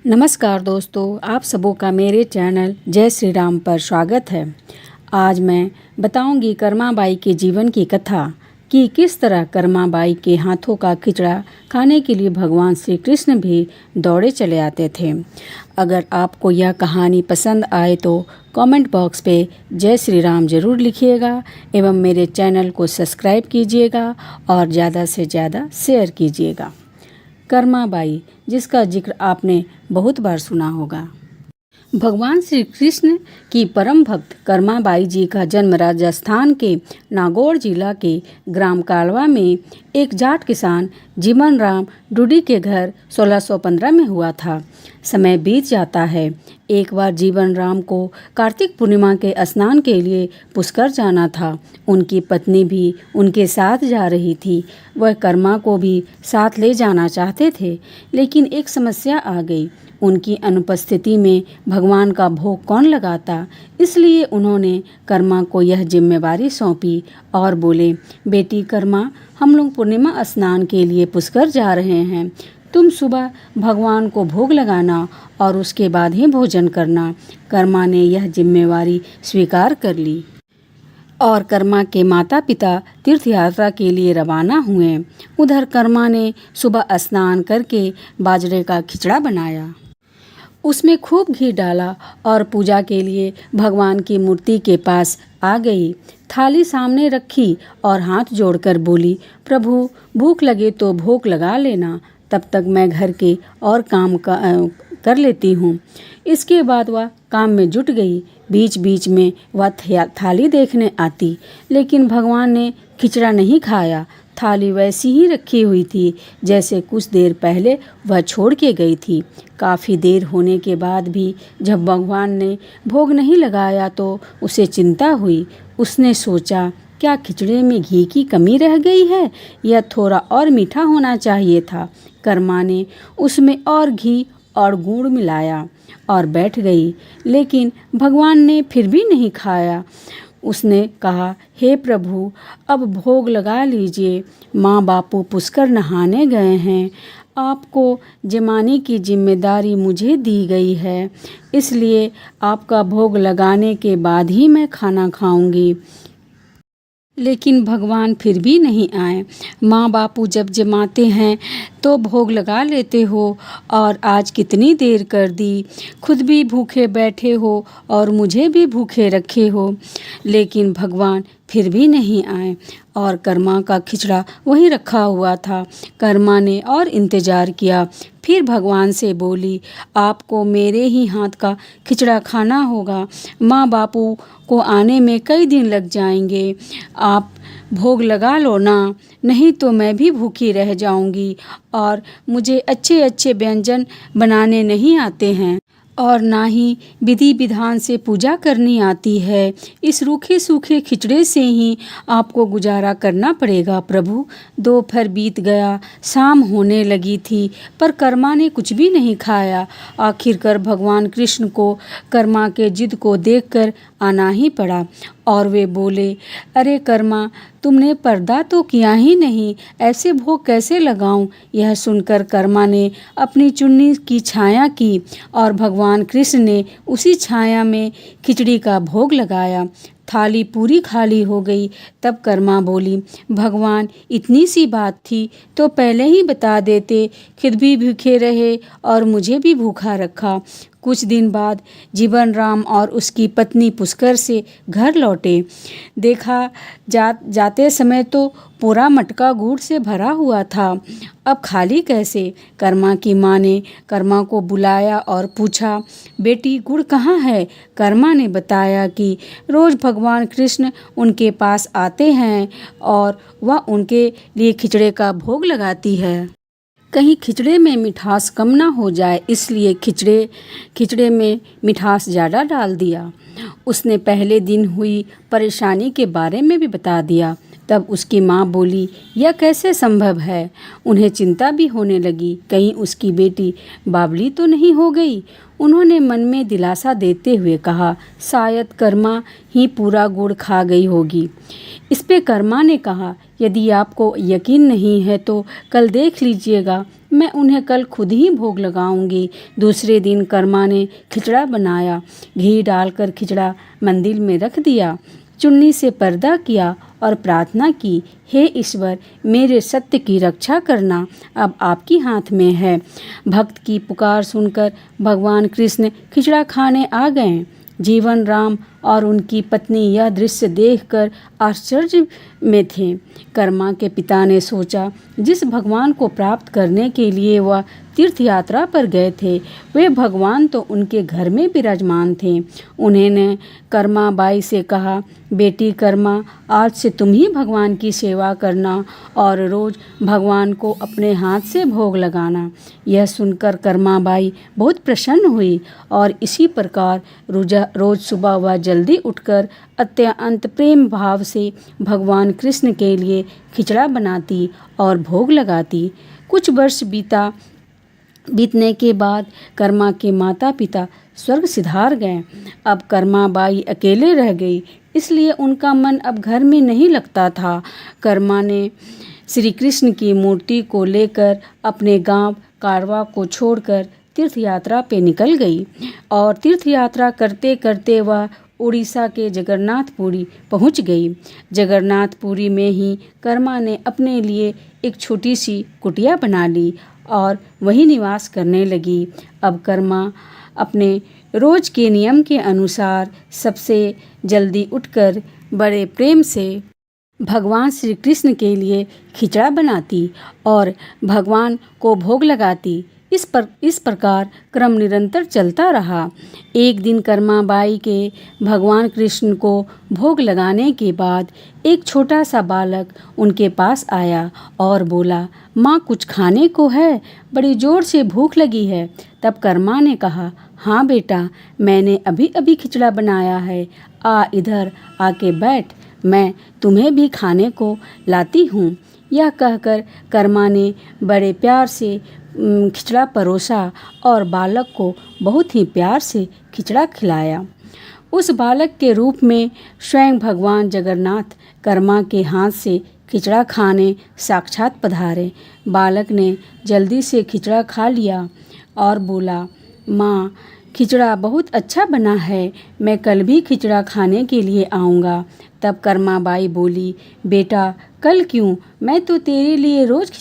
नमस्कार दोस्तों, आप सबों का मेरे चैनल जय श्री राम पर स्वागत है। आज मैं बताऊंगी कर्माबाई के जीवन की कथा कि किस तरह कर्माबाई के हाथों का खिचड़ा खाने के लिए भगवान श्री कृष्ण भी दौड़े चले आते थे। अगर आपको यह कहानी पसंद आए तो कमेंट बॉक्स पे जय श्री राम ज़रूर लिखिएगा एवं मेरे चैनल को सब्सक्राइब कीजिएगा और ज़्यादा से ज़्यादा शेयर कीजिएगा। कर्माबाई, जिसका जिक्र आपने बहुत बार सुना होगा। भगवान श्री कृष्ण की परम भक्त कर्माबाई जी का जन्म राजस्थान के नागौर जिला के ग्राम कालवा में एक जाट किसान जीवन राम डूडी के घर 1615 में हुआ था। समय बीत जाता है। एक बार जीवन राम को कार्तिक पूर्णिमा के स्नान के लिए पुष्कर जाना था। उनकी पत्नी भी उनके साथ जा रही थी। वह कर्मा को भी साथ ले जाना चाहते थे, लेकिन एक समस्या आ गई। उनकी अनुपस्थिति में भगवान का भोग कौन लगाता, इसलिए उन्होंने कर्मा को यह जिम्मेवारी सौंपी और बोले, बेटी कर्मा, हम लोग पूर्णिमा स्नान के लिए पुष्कर जा रहे हैं। तुम सुबह भगवान को भोग लगाना और उसके बाद ही भोजन करना। कर्मा ने यह जिम्मेवारी स्वीकार कर ली और कर्मा के माता पिता तीर्थ यात्रा के लिए रवाना हुए। उधर कर्मा ने सुबह स्नान करके बाजरे का खिचड़ा बनाया। उसमें खूब घी डाला और पूजा के लिए भगवान की मूर्ति के पास आ गई। थाली सामने रखी और हाथ जोड़कर बोली, प्रभु, भूख लगे तो भोग लगा लेना, तब तक मैं घर के और काम कर लेती हूँ। इसके बाद वह काम में जुट गई। बीच बीच में वह थाली देखने आती, लेकिन भगवान ने खिचड़ा नहीं खाया। थाली वैसी ही रखी हुई थी जैसे कुछ देर पहले वह छोड़ के गई थी। काफ़ी देर होने के बाद भी जब भगवान ने भोग नहीं लगाया तो उसे चिंता हुई। उसने सोचा, क्या खिचड़े में घी की कमी रह गई है? यह थोड़ा और मीठा होना चाहिए था। कर्मा ने उसमें और घी और गुड़ मिलाया और बैठ गई, लेकिन भगवान ने फिर भी नहीं खाया। उसने कहा, हे प्रभु, अब भोग लगा लीजिए। माँ बापू पुष्कर नहाने गए हैं। आपको जमाने की जिम्मेदारी मुझे दी गई है, इसलिए आपका भोग लगाने के बाद ही मैं खाना खाऊंगी। लेकिन भगवान फिर भी नहीं आए। माँ बापू जब जमाते हैं तो भोग लगा लेते हो और आज कितनी देर कर दी। खुद भी भूखे बैठे हो और मुझे भी भूखे रखे हो। लेकिन भगवान फिर भी नहीं आए और कर्मा का खिचड़ा वहीं रखा हुआ था। कर्मा ने और इंतज़ार किया। फिर भगवान से बोली, आपको मेरे ही हाथ का खिचड़ा खाना होगा। माँ बापू को आने में कई दिन लग जाएंगे। आप भोग लगा लो ना, नहीं तो मैं भी भूखी रह जाऊंगी और मुझे अच्छे अच्छे व्यंजन बनाने नहीं आते हैं और ना ही विधि विधान से पूजा करनी आती है। इस रूखे सूखे खिचड़े से ही आपको गुजारा करना पड़ेगा प्रभु। दोपहर बीत गया, शाम होने लगी थी, पर कर्मा ने कुछ भी नहीं खाया। आखिरकार भगवान कृष्ण को कर्मा के जिद को देखकर आना ही पड़ा और वे बोले, अरे कर्मा, तुमने पर्दा तो किया ही नहीं, ऐसे भोग कैसे लगाऊं? यह सुनकर कर्मा ने अपनी चुन्नी की छाया की और भगवान कृष्ण ने उसी छाया में खिचड़ी का भोग लगाया। थाली पूरी खाली हो गई। तब कर्मा बोली, भगवान, इतनी सी बात थी तो पहले ही बता देते, खुद भी भूखे रहे और मुझे भी भूखा रखा। कुछ दिन बाद जीवन राम और उसकी पत्नी पुष्कर से घर लौटे। देखा जाते समय तो पूरा मटका गुड़ से भरा हुआ था, अब खाली कैसे? कर्मा की माँ ने कर्मा को बुलाया और पूछा, बेटी, गुड़ कहाँ है? कर्मा ने बताया कि रोज़ भगवान कृष्ण उनके पास आते हैं और वह उनके लिए खिचड़े का भोग लगाती है। कहीं खिचड़े में मिठास कम ना हो जाए, इसलिए खिचड़े में मिठास ज़्यादा डाल दिया। उसने पहले दिन हुई परेशानी के बारे में भी बता दिया। तब उसकी माँ बोली, यह कैसे संभव है। उन्हें चिंता भी होने लगी, कहीं उसकी बेटी बावली तो नहीं हो गई। उन्होंने मन में दिलासा देते हुए कहा, शायद कर्मा ही पूरा गुड़ खा गई होगी। इस पे कर्मा ने कहा, यदि आपको यकीन नहीं है तो कल देख लीजिएगा, मैं उन्हें कल खुद ही भोग लगाऊंगी। दूसरे दिन कर्मा ने खिचड़ा बनाया, घी डालकर खिचड़ा मंदिर में रख दिया, चुन्नी से पर्दा किया और प्रार्थना की, हे ईश्वर, मेरे सत्य की रक्षा करना अब आपकी हाथ में है। भक्त की पुकार सुनकर भगवान कृष्ण खिचड़ा खाने आ गए। जीवन राम और उनकी पत्नी यह दृश्य देखकर आश्चर्य में थे। कर्मा के पिता ने सोचा, जिस भगवान को प्राप्त करने के लिए वह तीर्थ यात्रा पर गए थे, वे भगवान तो उनके घर में विराजमान थे। उन्होंने कर्मा बाई से कहा, बेटी कर्मा, आज से तुम ही भगवान की सेवा करना और रोज भगवान को अपने हाथ से भोग लगाना। यह सुनकर कर्मा बाई बहुत प्रसन्न हुई और इसी प्रकार रोज सुबह वह जल्दी उठकर अत्यंत प्रेम भाव से भगवान कृष्ण के लिए खिचड़ा बनाती और भोग लगाती। कुछ वर्ष बीतने के बाद कर्मा के माता पिता स्वर्ग सिधार गए। अब कर्मा बाई अकेले रह गई, इसलिए उनका मन अब घर में नहीं लगता था। कर्मा ने श्री कृष्ण की मूर्ति को लेकर अपने गांव कारवा को छोड़कर तीर्थ यात्रा पे निकल गई और तीर्थ यात्रा करते करते वह उड़ीसा के जगन्नाथपुरी पहुंच गई। जगन्नाथपुरी में ही कर्मा ने अपने लिए एक छोटी सी कुटिया बना ली और वहीं निवास करने लगी। अब कर्मा अपने रोज के नियम के अनुसार सबसे जल्दी उठकर बड़े प्रेम से भगवान श्री कृष्ण के लिए खिचड़ा बनाती और भगवान को भोग लगाती। इस प्रकार क्रम निरंतर चलता रहा। एक दिन कर्मा बाई के भगवान कृष्ण को भोग लगाने के बाद एक छोटा सा बालक उनके पास आया और बोला, माँ कुछ खाने को है, बड़ी जोर से भूख लगी है। तब कर्मा ने कहा, हाँ बेटा, मैंने अभी अभी खिचड़ा बनाया है, आ इधर आके बैठ, मैं तुम्हें भी खाने को लाती हूँ। यह कहकर कर्मा ने बड़े प्यार से खिचड़ा परोसा और बालक को बहुत ही प्यार से खिचड़ा खिलाया। उस बालक के रूप में स्वयं भगवान जगन्नाथ कर्मा के हाथ से खिचड़ा खाने साक्षात पधारे। बालक ने जल्दी से खिचड़ा खा लिया और बोला, माँ खिचड़ा बहुत अच्छा बना है, मैं कल भी खिचड़ा खाने के लिए आऊँगा। तब कर्मा बाई बोली, बेटा कल क्यों, मैं तो तेरे लिए रोज़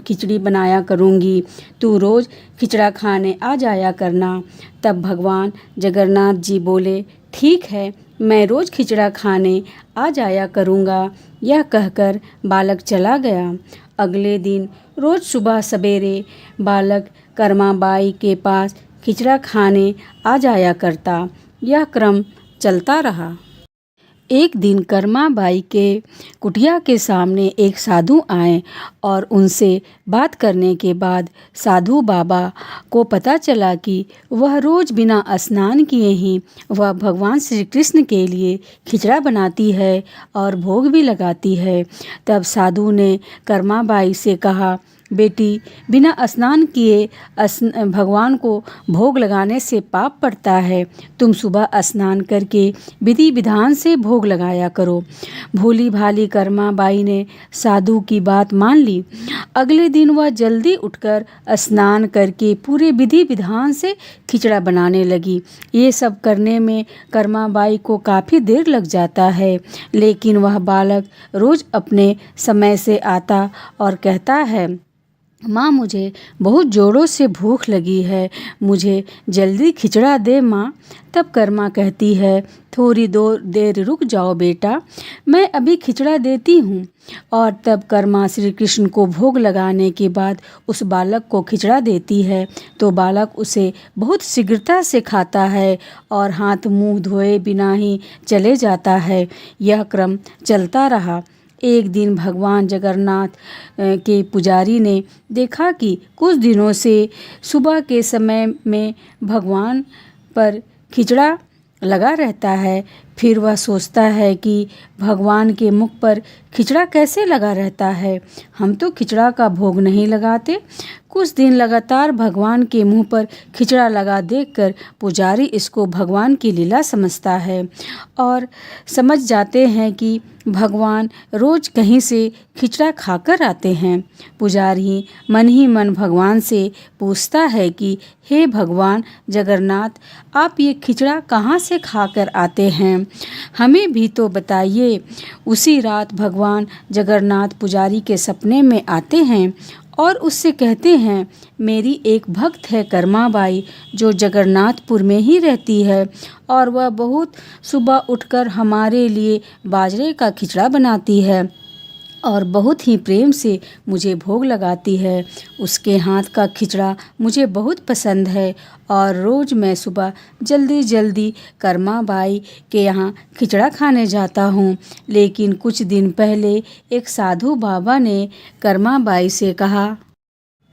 खिचड़ी बनाया करूँगी, तू रोज़ खिचड़ा खाने आ जाया करना। तब भगवान जगन्नाथ जी बोले, ठीक है, मैं रोज़ खिचड़ा खाने आ जाया करूँगा। यह कहकर बालक चला गया। अगले दिन रोज़ सुबह सवेरे बालक कर्मा बाई के पास खिचड़ा खाने आ जाया करता। यह क्रम चलता रहा। एक दिन कर्मा बाई के कुटिया के सामने एक साधु आए और उनसे बात करने के बाद साधु बाबा को पता चला कि वह रोज़ बिना स्नान किए ही वह भगवान श्री कृष्ण के लिए खिचड़ा बनाती है और भोग भी लगाती है। तब साधु ने कर्मा बाई से कहा, बेटी बिना स्नान किए भगवान को भोग लगाने से पाप पड़ता है, तुम सुबह स्नान करके विधि विधान से भोग लगाया करो। भोली भाली कर्मा बाई ने साधु की बात मान ली। अगले दिन वह जल्दी उठकर स्नान करके पूरे विधि विधान से खिचड़ा बनाने लगी। ये सब करने में कर्मा बाई को काफ़ी देर लग जाता है, लेकिन वह बालक रोज़ अपने समय से आता और कहता है, माँ मुझे बहुत ज़ोरों से भूख लगी है, मुझे जल्दी खिचड़ा दे माँ। तब कर्मा कहती है, थोड़ी देर रुक जाओ बेटा, मैं अभी खिचड़ा देती हूँ। और तब कर्मा श्री कृष्ण को भोग लगाने के बाद उस बालक को खिचड़ा देती है तो बालक उसे बहुत शीघ्रता से खाता है और हाथ मुंह धोए बिना ही चले जाता है। यह क्रम चलता रहा। एक दिन भगवान जगन्नाथ के पुजारी ने देखा कि कुछ दिनों से सुबह के समय में भगवान पर खिचड़ा लगा रहता है, फिर वह सोचता है कि भगवान के मुख पर खिचड़ा कैसे लगा रहता है, हम तो खिचड़ा का भोग नहीं लगाते। कुछ दिन लगातार भगवान के मुंह पर खिचड़ा लगा देखकर पुजारी इसको भगवान की लीला समझता है और समझ जाते हैं कि भगवान रोज कहीं से खिचड़ा खाकर आते हैं। पुजारी मन ही मन भगवान से पूछता है कि हे भगवान जगन्नाथ, आप ये खिचड़ा कहाँ से खाकर आते हैं, हमें भी तो बताइए। उसी रात भगवान जगन्नाथ पुजारी के सपने में आते हैं और उससे कहते हैं, मेरी एक भक्त है कर्माबाई जो जगन्नाथपुर में ही रहती है और वह बहुत सुबह उठकर हमारे लिए बाजरे का खिचड़ा बनाती है और बहुत ही प्रेम से मुझे भोग लगाती है। उसके हाथ का खिचड़ा मुझे बहुत पसंद है और रोज़ मैं सुबह जल्दी जल्दी कर्माबाई के यहाँ खिचड़ा खाने जाता हूँ। लेकिन कुछ दिन पहले एक साधु बाबा ने कर्माबाई से कहा,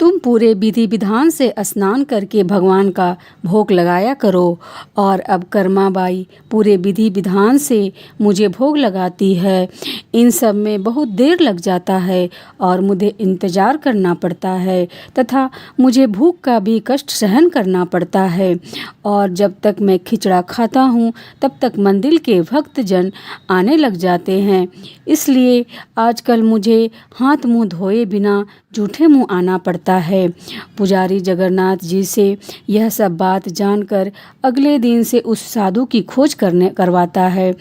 तुम पूरे विधि विधान से स्नान करके भगवान का भोग लगाया करो। और अब कर्माबाई पूरे विधि विधान से मुझे भोग लगाती है। इन सब में बहुत देर लग जाता है और मुझे इंतज़ार करना पड़ता है तथा मुझे भूख का भी कष्ट सहन करना पड़ता है। और जब तक मैं खिचड़ा खाता हूँ तब तक मंदिर के भक्तजन आने लग जाते हैं। इसलिए आजकल मुझे हाथ मुँह धोए बिना जूठे मुँह आना पड़ता है। पुजारी जगन्नाथ जी से यह सब बात जानकर अगले दिन से उस साधु की खोज करवाता है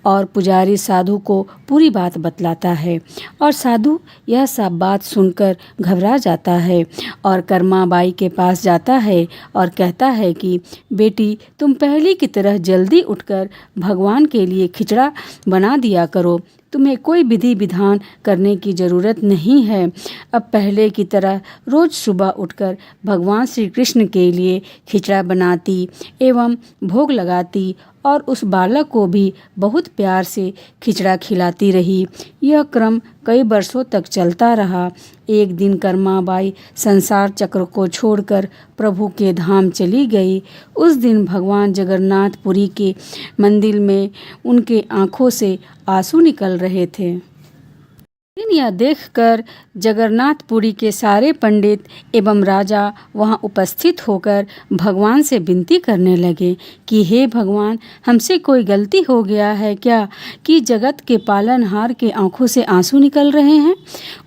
और पुजारी साधु को पूरी बात बतलाता है और साधु यह सब बात सुनकर घबरा जाता है और कर्माबाई के पास जाता है और कहता है कि बेटी, तुम पहले की तरह जल्दी उठकर भगवान के लिए खिचड़ा बना दिया करो। तुम्हें कोई विधि विधान करने की ज़रूरत नहीं है। अब पहले की तरह रोज़ सुबह उठकर भगवान श्री कृष्ण के लिए खिचड़ा बनाती एवं भोग लगाती और उस बालक को भी बहुत प्यार से खिचड़ा खिलाती रही। यह क्रम कई वर्षों तक चलता रहा। एक दिन कर्माबाई संसार चक्र को छोड़कर प्रभु के धाम चली गई। उस दिन भगवान जगन्नाथपुरी के मंदिर में उनके आँखों से आंसू निकल रहे थे। लेकिन यह देखकर जगन्नाथपुरी के सारे पंडित एवं राजा वहां उपस्थित होकर भगवान से विनती करने लगे कि हे भगवान, हमसे कोई गलती हो गया है क्या कि जगत के पालनहार के आंखों से आंसू निकल रहे हैं।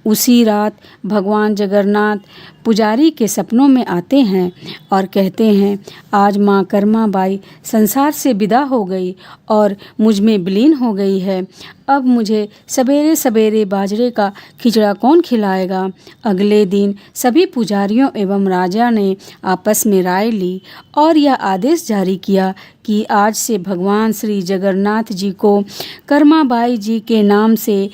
उसी रात भगवान जगन्नाथ पुजारी के सपनों में आते हैं और कहते हैं, आज माँ कर्माबाई संसार से विदा हो गई और मुझ में विलीन हो गई है। अब मुझे सवेरे सवेरे बाजरे का खिचड़ा कौन खिलाएगा। अगले दिन सभी पुजारियों एवं राजा ने आपस में राय ली और यह आदेश जारी किया कि आज से भगवान श्री जगन्नाथ जी को कर्माबाई जी के नाम से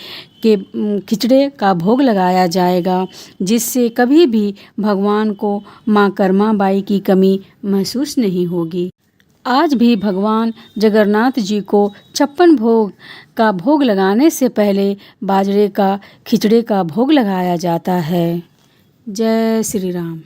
के खिचड़े का भोग लगाया जाएगा, जिससे कभी भी भगवान को माँ कर्माबाई की कमी महसूस नहीं होगी। आज भी भगवान जगन्नाथ जी को 56 भोग का भोग लगाने से पहले बाजरे का खिचड़े का भोग लगाया जाता है। जय श्री राम।